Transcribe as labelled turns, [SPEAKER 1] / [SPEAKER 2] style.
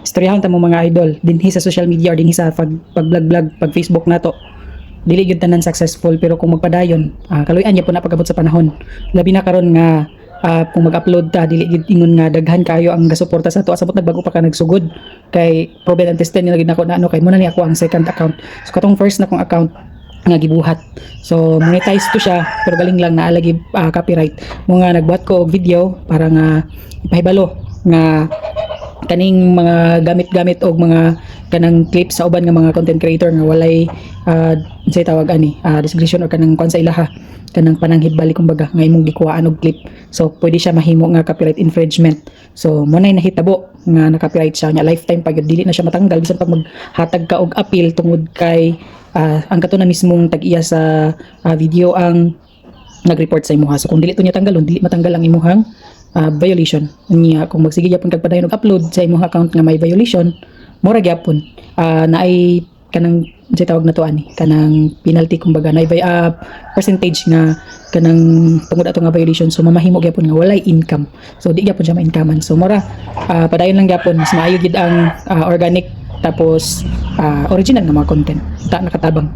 [SPEAKER 1] istoryahon ta mo mga idol dinhi sa social media or dinhi sa pag-vlog pag Facebook nato. Dili gyud tanan successful, pero kung magpadayon, kaluy-an ya po na pagabot sa panahon. Labi na karon nga kung mag-upload ta dili gyud ingon nga daghan kayo ang gasuporta sa ato, asabot nagbago pa ka nagsugod kay proven and tested nila gid nako na ano kay muna ni ako ang second account. So katong first na kong account nga gibuhat. So monetize to siya pero galing lang na lagi copyright. Mo nga nagbuhat ko og video para nga ipahibalo nga kaning mga gamit-gamit og mga kanang clips sa uban nga mga content creator nga walay say tawag ani discretion or kanang kon sa ilaha kanang pananghidbali kumbaga nga imong gikuhaan og clip. So pwede siya mahimo nga copyright infringement. So mo nay nahitabo nga na copyright siya nya lifetime pag dili na siya matanggal bisan pag maghatag ka og appeal tungod kay ang kato na mismong tag-iya sa video ang nag-report sa imuha. So kung dili to niya tanggalon, dili matanggal ang imuhang violation niya. Kung magsige gyapon kag padayon og upload sa imong account nga may violation, mura gyapon naay kanang say tawag na to ani kanang penalty kumbaga naay percentage nga kanang tungod ato nga violation. So mamahimo gyapon nga walay income. So di gyapon siya ma-incomean. So mura padayon lang gyapon mas maayo gid ang organic tapos original nga mga content ta nakatabang.